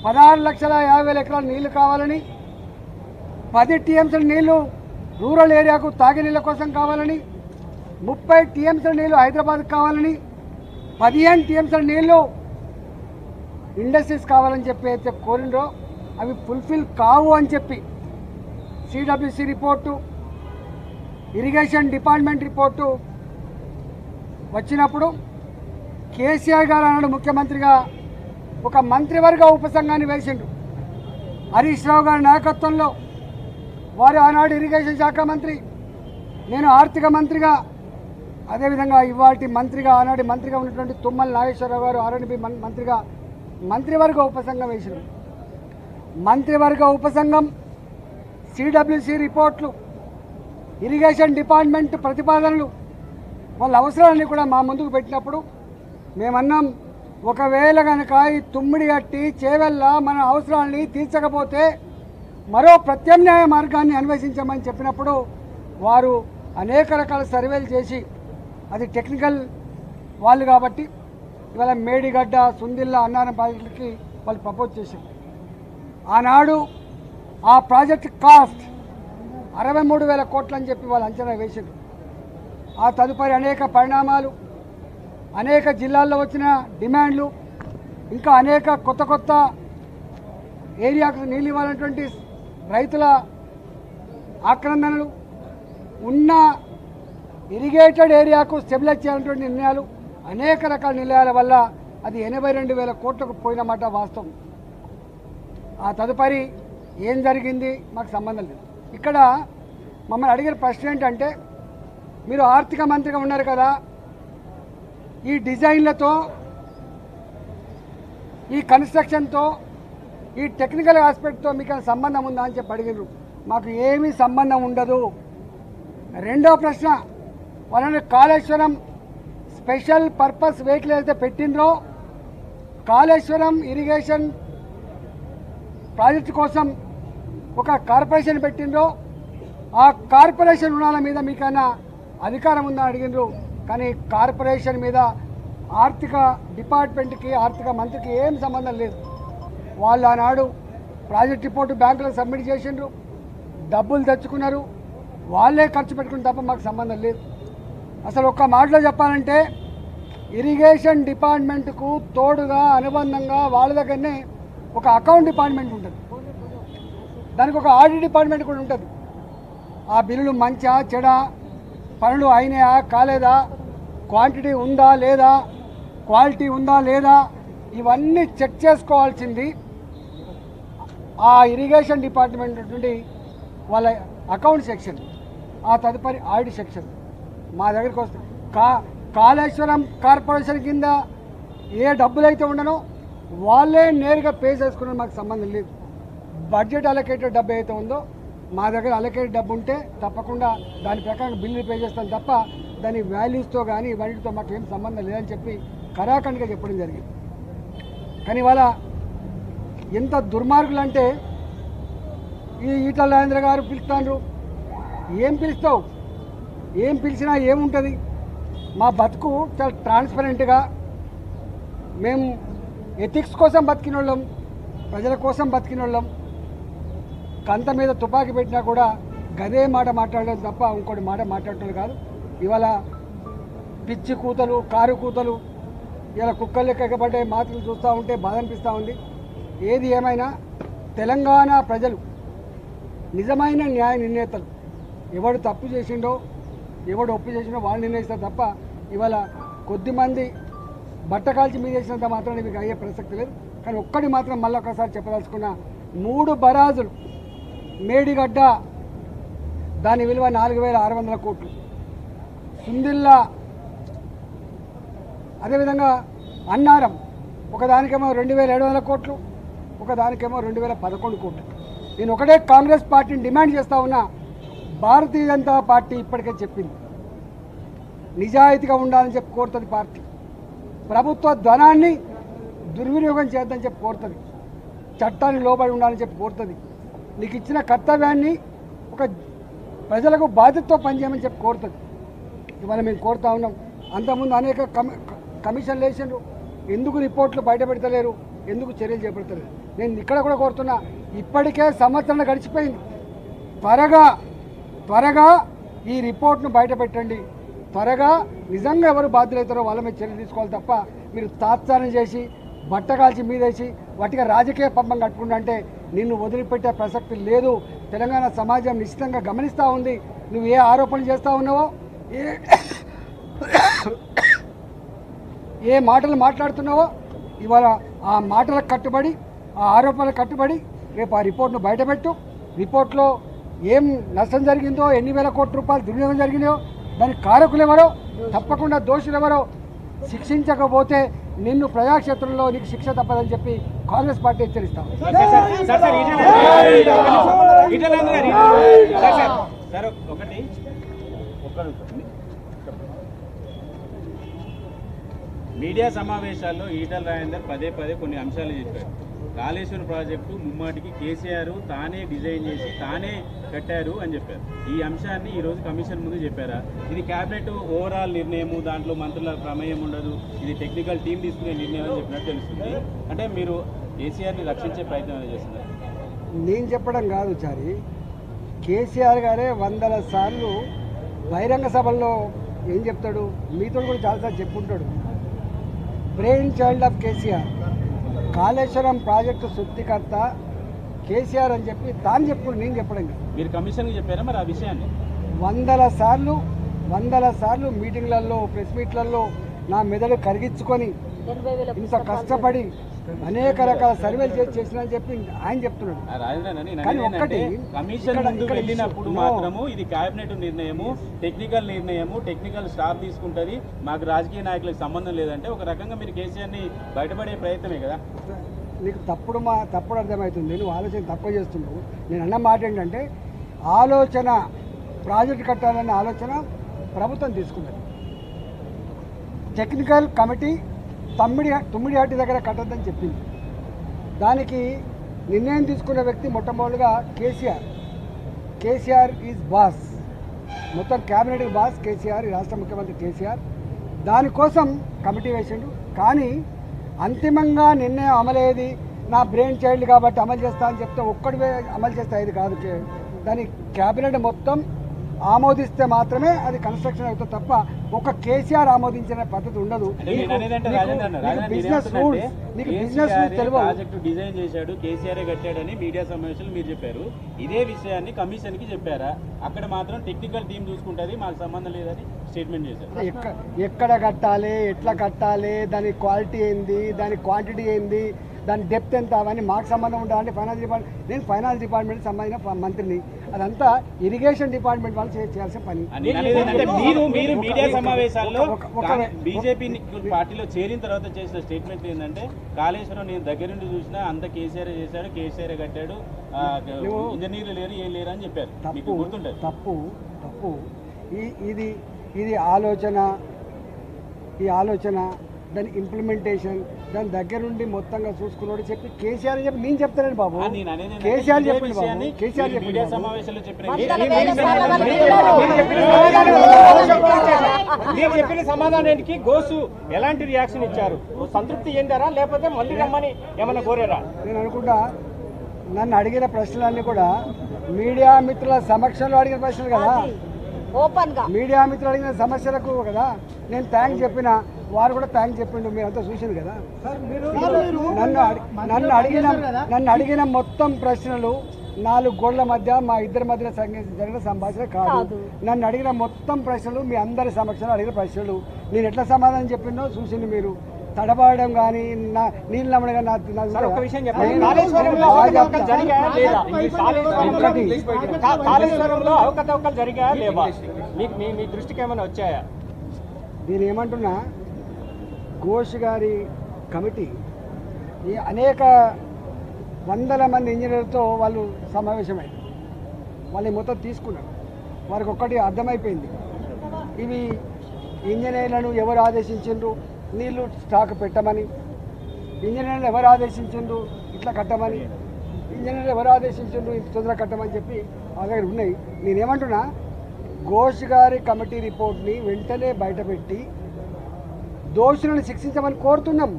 16,50,000 ఎకరాల నీళ్లు కావాలని, 10 టీఎంసీల నీళ్లు రూరల్ ఏరియాకు తాగే నీళ్ళ కోసం కావాలని, 30 టీఎంసీల నీళ్లు హైదరాబాద్కు కావాలని, 15 టీఎంసీల నీళ్లు ఇండస్ట్రీస్ కావాలని చెప్పి అయితే కోరిండ్రో అవి ఫుల్ఫిల్ కావు అని చెప్పి CWC report, irrigation department report వచ్చినప్పుడు కేసీఆర్ గారు అన్నాడు ముఖ్యమంత్రిగా ఒక మంత్రివర్గ ఉపసంఘాన్ని వేసిండ్రు. హరీష్ రావు గారి నాయకత్వంలో వారు ఆనాడు ఇరిగేషన్ శాఖ మంత్రి, నేను ఆర్థిక మంత్రిగా, అదేవిధంగా ఇవాటి మంత్రిగా ఆనాటి మంత్రిగా ఉన్నటువంటి తుమ్మల నాగేశ్వరరావు గారు ఆర్ఎండ్బి మంత్రిగా మంత్రివర్గ ఉపసంఘం వేసిండ్రు. మంత్రివర్గ ఉపసంఘం సిడబ్ల్యూసి రిపోర్ట్లు, ఇరిగేషన్ డిపార్ట్మెంట్ ప్రతిపాదనలు, వాళ్ళ అవసరాలన్నీ కూడా మా ముందుకు పెట్టినప్పుడు మేమన్నాం, ఒకవేళ కనుక ఈ తుమ్మిడి కట్టి చేవెళ్ళ మన అవసరాలని తీర్చకపోతే మరో ప్రత్యామ్నాయ మార్గాన్ని అన్వేషించమని చెప్పినప్పుడు వారు అనేక రకాల సర్వేలు చేసి, అది టెక్నికల్ వాళ్ళు కాబట్టి ఇవాళ మేడిగడ్డ, సుందిల్ల, అన్నారం ప్రాజెక్టులకి వాళ్ళు ప్రపోజ్ చేశారు. ఆనాడు ఆ ప్రాజెక్ట్ కాస్ట్ 63,000 కోట్లు అని చెప్పి వాళ్ళు అంచనా వేశారు. ఆ తదుపరి అనేక పరిణామాలు, అనేక జిల్లాల్లో వచ్చిన డిమాండ్లు, ఇంకా అనేక కొత్త కొత్త ఏరియాకు నీళ్ళు ఇవ్వాలన్నటువంటి రైతుల ఆక్రందనలు, ఉన్న ఇరిగేటెడ్ ఏరియాకు స్టెబిలైజ్ చేయాలన్నటువంటి నిర్ణయాలు, అనేక రకాల నిర్ణయాల వల్ల అది 82,000 కోట్లకు పోయినమాట వాస్తవం. ఆ తదుపరి ఏం జరిగింది మాకు సంబంధం లేదు. ఇక్కడ మమ్మల్ని అడిగిన ప్రశ్న ఏంటంటే, మీరు ఆర్థిక మంత్రిగా ఉన్నారు కదా, ఈ డిజైన్లతో, ఈ కన్స్ట్రక్షన్తో, ఈ టెక్నికల్ ఆస్పెక్ట్తో మీకు సంబంధం ఉందా అని చెప్పి అడిగినారు. మాకు ఏమీ సంబంధం ఉండదు. రెండో ప్రశ్న, వాళ్ళని కాళేశ్వరం స్పెషల్ పర్పస్ వెహికల్ అయితే పెట్టిండ్రో, కాళేశ్వరం ఇరిగేషన్ ప్రాజెక్టు కోసం ఒక కార్పొరేషన్ పెట్టిండ్రో, ఆ కార్పొరేషన్ రుణాల మీద మీకైనా అధికారం ఉందా అడిగినారు. కానీ కార్పొరేషన్ మీద ఆర్థిక డిపార్ట్మెంట్కి, ఆర్థిక మంత్రికి ఏం సంబంధం లేదు. వాళ్ళు ఆనాడు ప్రాజెక్ట్ రిపోర్టు బ్యాంకులకు సబ్మిట్ చేసిండ్రు, డబ్బులు తెచ్చుకున్నారు, వాళ్ళే ఖర్చు పెట్టుకుని తప్ప మాకు సంబంధం లేదు. అసలు ఒక్క మాటలో చెప్పాలంటే ఇరిగేషన్ డిపార్ట్మెంట్కు తోడుగా అనుబంధంగా వాళ్ళ దగ్గరనే ఒక అకౌంట్ డిపార్ట్మెంట్ ఉంటుంది, దానికి ఒక ఆడిట్ డిపార్ట్మెంట్ కూడా ఉంటుంది. ఆ బిల్లులు మంచా చెడా, పనులు అయినాయా కాలేదా, క్వాంటిటీ ఉందా లేదా, క్వాలిటీ ఉందా లేదా, ఇవన్నీ చెక్ చేసుకోవాల్సింది ఆ ఇరిగేషన్ డిపార్ట్మెంట్ నుండి వాళ్ళ అకౌంట్ సెక్షన్, ఆ తదుపరి ఆడిట్ సెక్షన్ మా దగ్గరికి వస్తుంది. కాళేశ్వరం కార్పొరేషన్ కింద ఏ డబ్బులైతే ఉండనో వాళ్ళే నేరుగా పే చేసుకునే మాకు సంబంధం లేదు. బడ్జెట్ అలొకేటెడ్ డబ్బు అయితే ఉందో మా దగ్గర అలొకేటెడ్ డబ్బు ఉంటే తప్పకుండా దాని ప్రకారం బిల్లు పే చేస్తాం తప్ప దాని వాల్యూస్తో కానీ వాటితో మాకు ఏం సంబంధం లేదని చెప్పి కరాఖండిగా చెప్పడం జరిగింది. కానీ ఇవాళ ఎంత దుర్మార్గులు అంటే, ఈ ఈటల రాజేంద్ర గారు పిలుస్తాండ్రు, ఏం పిలుస్తావు, ఏం పిలిచినా ఏముంటుంది. మా బతుకు చాలా ట్రాన్స్పరెంట్గా, మేము ఎథిక్స్ కోసం బతికిన వాళ్ళం, ప్రజల కోసం బతికిన వాళ్ళం. కంత మీద తుపాకీ పెట్టినా కూడా గదే మాట మాట్లాడడం తప్ప ఇంకోటి మాట మాట్లాడటం కాదు. ఇవాళ పిచ్చి కూతలు, కారు కూతలు, ఇలా కుక్కలు ఎక్కబడ్డే మాటలు చూస్తూ ఉంటే బాధ అనిపిస్తూ ఉంది. ఏది ఏమైనా తెలంగాణ ప్రజలు నిజమైన న్యాయ నిర్ణేతలు, ఎవడు తప్పు చేసిండో ఎవడు ఒప్పు చేసిండో వాళ్ళు నిర్ణయిస్తారు తప్ప ఇవాళ కొద్దిమంది బట్ట కాల్చి మీద చేసినంత మాత్రం మీకు అయ్యే ప్రసక్తి లేదు. కానీ ఒక్కటి మాత్రం మళ్ళీ ఒకసారి చెప్పదలుచుకున్న, 3 బరాజులు మేడిగడ్డ దాని విలువ 4,600 కోట్లు, సుందిల్లా అదేవిధంగా అన్నారం ఒకదానికేమో 2,700 కోట్లు, ఒకదానికేమో 2,011 కోట్లు. నేను ఒకటే కాంగ్రెస్ పార్టీని డిమాండ్ చేస్తూ ఉన్నా, భారతీయ జనతా పార్టీ ఇప్పటికే చెప్పింది నిజాయితీగా ఉండాలని చెప్పి కోరుతుంది. పార్టీ ప్రభుత్వ ధనాన్ని దుర్వినియోగం చేద్దని చెప్పి కోరుతుంది, చట్టాన్ని లోబడి ఉండాలని చెప్పి కోరుతుంది, నీకు ఇచ్చిన కర్తవ్యాన్ని ఒక ప్రజలకు బాధ్యతతో పనిచేయమని చెప్పి కోరుతుంది. ఇవాళ మేము కోరుతా ఉన్నాం. అంతకుముందు అనేక కమిషన్లు వేసిండ్రు, ఎందుకు రిపోర్ట్లు బయట పెడతలేరు, ఎందుకు చర్యలు చేపడతలేరు. నేను ఇక్కడ కూడా కోరుతున్నా, ఇప్పటికే సంవత్సరం గడిచిపోయింది, త్వరగా ఈ రిపోర్ట్ను బయట పెట్టండి. త్వరగా నిజంగా ఎవరు బాధ్యులవుతారో వాళ్ళ మీద చర్యలు తీసుకోవాలి తప్ప మీరు తాత్సారం చేసి బట్టగాల్చి మీదేసి వాటిగా రాజకీయ పంపం కట్టుకుంటా అంటే నిన్ను వదిలిపెట్టే ప్రసక్తి లేదు. తెలంగాణ సమాజం నిశ్చితంగా గమనిస్తూ ఉంది నువ్వు ఏ ఆరోపణలు చేస్తూ ఉన్నావో, ఏ మాటలు మాట్లాడుతున్నావో. ఇవాళ ఆ మాటలకు కట్టుబడి, ఆ ఆరోపణలకు కట్టుబడి రేపు ఆ రిపోర్ట్ను బయటపెట్టు. రిపోర్ట్లో ఏం నష్టం జరిగిందో, ఎన్ని వేల కోట్ల రూపాయలు దుర్వినియోగం జరిగినాయో, దానికి కారకులు ఎవరో, తప్పకుండా దోషులు ఎవరో శిక్షించకపోతే నిన్ను ప్రజాక్షేత్రంలో నీకు శిక్ష తప్పదని చెప్పి కాంగ్రెస్ పార్టీ హెచ్చరిస్తాం. మీడియా సమావేశాల్లో ఈటల రాజేందర్ పదే కొన్ని అంశాలు చెప్పారు. కాళేశ్వరం ప్రాజెక్టు ముమ్మాటికి కేసీఆర్ తానే డిజైన్ చేసి తానే కట్టారు అని చెప్పారు. ఈ అంశాన్ని ఈరోజు కమిషన్ ముందు చెప్పారా? ఇది క్యాబినెట్ ఓవరాల్ నిర్ణయము, దాంట్లో మంత్రుల ప్రమేయం ఉండదు, ఇది టెక్నికల్ టీం తీసుకునే నిర్ణయం అని చెప్పినట్టు తెలుస్తుంది. అంటే మీరు కేసీఆర్ని రక్షించే ప్రయత్నం చేస్తున్నారు. నేను చెప్పడం కాదు చారి, కేసీఆర్ గారే వందల సార్లు బహిరంగ సభల్లో ఏం చెప్తాడు, మీతో కూడా చాలాసార్లు చెప్పుకుంటాడు. Brainchild of KCR, Kaleshwaram project సృష్టికర్త కేసీఆర్ అని చెప్పి తాను చెప్పుడు, నేను చెప్పడం కాదు. మీరు కమిషన్కి చెప్పారా మరి ఆ విషయాన్ని? వందల సార్లు మీటింగ్లలో, ప్రెస్ మీట్లలో నా మెదడు కరిగించుకొని ఇంత కష్టపడి అనేక రకాల సర్వేలు చేసిన చెప్పి ఆయన చెప్తున్నాడు. కానీ ఒక్కటి, కమిషన్ ముందు వెళ్ళినప్పుడు మాత్రము ఇది కేబినెట్ నిర్ణయము, టెక్నికల్ నిర్ణయము, టెక్నికల్ స్టాఫ్ తీసుకుంటుంది, మాకు రాజకీయ నాయకులకు సంబంధం లేదంటే ఒక రకంగా మీరు కేసీఆర్ని బయటపడే ప్రయత్నమే కదా. నీకు తప్పుడు అర్థమవుతుంది, నువ్వు ఆలోచన తక్కువ చేస్తున్నావు. నేను అన్న మాట ఏంటంటే, ప్రాజెక్టు కట్టాలనే ఆలోచన ప్రభుత్వం తీసుకున్నది. టెక్నికల్ కమిటీ తుమ్మిడిహట్టి దగ్గర కట్టద్దని చెప్పింది. దానికి నిర్ణయం తీసుకున్న వ్యక్తి మొట్టమొదటిగా కేసీఆర్ ఈజ్ బాస్, మొత్తం క్యాబినెట్ బాస్ కేసీఆర్, రాష్ట్ర ముఖ్యమంత్రి కేసీఆర్. దానికోసం కమిటీ వేసిండు. కానీ అంతిమంగా నిర్ణయం అమలయ్యేది నా బ్రెయిన్ చైల్డ్ కాబట్టి అమలు చేస్తా అని చెప్తే ఒక్కడివే అమలు చేస్తే అది కాదు. దాని క్యాబినెట్ మొత్తం ఆమోదిస్తే మాత్రమే అది కన్స్ట్రక్షన్ అవుతుంది తప్ప ఒక కేసీఆర్ ఆమోదించిన పద్ధతి ఉండదు. బిజినెస్ రూల్స్ ప్రాజెక్టు డిజైన్ చేశాడు, కేసీఆర్ కట్టాడని మీడియా సమావేశంలో మీరు చెప్పారు. ఇదే విషయాన్ని కమిషన్ కి చెప్పారా? అక్కడ మాత్రం టెక్నికల్ టీం చూసుకుంటుంది, మాకు సంబంధం లేదని స్టేట్మెంట్ చేశారు. ఎక్కడ కట్టాలి, ఎట్లా కట్టాలి, దాని క్వాలిటీ ఏంది, దాని క్వాంటిటీ ఏంది, దాని డెప్త్ ఎంత, అవన్నీ మాకు సంబంధం ఉండాలంటే ఫైనాన్స్ డిపార్ట్మెంట్, నేను ఫైనాన్స్ డిపార్ట్మెంట్ సంబంధించిన మంత్రిని, అదంతా ఇరిగేషన్ డిపార్ట్మెంట్ వాళ్ళు చేయాల్సిన పని. మీరు మీడియా సమావేశాల్లో బీజేపీ పార్టీలో చేరిన తర్వాత చేసిన స్టేట్మెంట్ ఏంటంటే, కాళేశ్వరం నేను దగ్గర నుండి చూసినా అంత కేసీఆర్ చేశాడు, కేసీఆర్ కట్టాడు, ఇంజనీర్లు లేరు, ఏం లేరు అని చెప్పారు. మీకు గుర్తుంటుంది. తప్పు. ఇది ఆలోచన, దాని ఇంప్లిమెంటేషన్, దాని దగ్గర నుండి మొత్తంగా చూసుకున్నాడు చెప్పి కేసీఆర్ చెప్పి నేను చెప్తానండి బాబు. కేసీఆర్ చెప్పింది బాబు, కేసీఆర్ మీడియా సమావేశంలో చెప్పిన సమాధానానికి గోసు ఎలాంటి రియాక్షన్ ఇచ్చారు? సంతృప్తి చెందారా లేకపోతే మళ్ళీ రమ్మని ఏమన్నా కోరారా? నేను అనుకుంటా నన్ను అడిగిన ప్రశ్నలన్నీ కూడా మీడియా మిత్రుల సమక్షంలో అడిగిన ప్రశ్నలు కదా, మీడియా మిత్రులు అడిగిన సమస్యలకు కదా నేను థ్యాంక్స్ చెప్పిన, వారు కూడా థ్యాంక్స్ చెప్పిండు, మీరంతా చూసింది కదా. నన్ను అడిగిన మొత్తం ప్రశ్నలు 4 గోళ్ల మధ్య మా ఇద్దరి మధ్య జరిగిన సంభాషణ కాదు. నన్ను అడిగిన మొత్తం ప్రశ్నలు మీ అందరి సమక్షంలో అడిగిన ప్రశ్నలు. నేను ఎట్లా సమాధానం చెప్పిందో చూసింది మీరు. తడబాడడం కానీ నీళ్ళు నమ్మడం కానీ కాళేశ్వరంలో అవకతవకలు జరిగాయా లేవా? మీ దృష్టికి ఏమైనా వచ్చాయా? నేను ఏమంటున్నా, ఘోష్ గారి కమిటీ ఈ అనేక వందల మంది ఇంజనీర్లతో వాళ్ళు సమావేశమైంది, వాళ్ళు మొత్తం తీసుకున్నారు. వారికి ఒక్కటి అర్థమైపోయింది, ఇవి ఇంజనీర్లను ఎవరు ఆదేశించిండ్రు నీళ్లు స్టాక్ పెట్టమని, ఇంజనీర్లు ఎవరు ఆదేశించిండ్రు ఇట్లా కట్టమని, ఇంజనీర్లు ఎవరు ఆదేశించిండ్రు ఇంత తొందరగా కట్టమని చెప్పి ఆ దగ్గర ఉన్నాయి. నేనేమంటున్నా, ఘోష్ గారి కమిటీ రిపోర్ట్ని వెంటనే బయటపెట్టి దోషులను శిక్షించమని కోరుతున్నాం.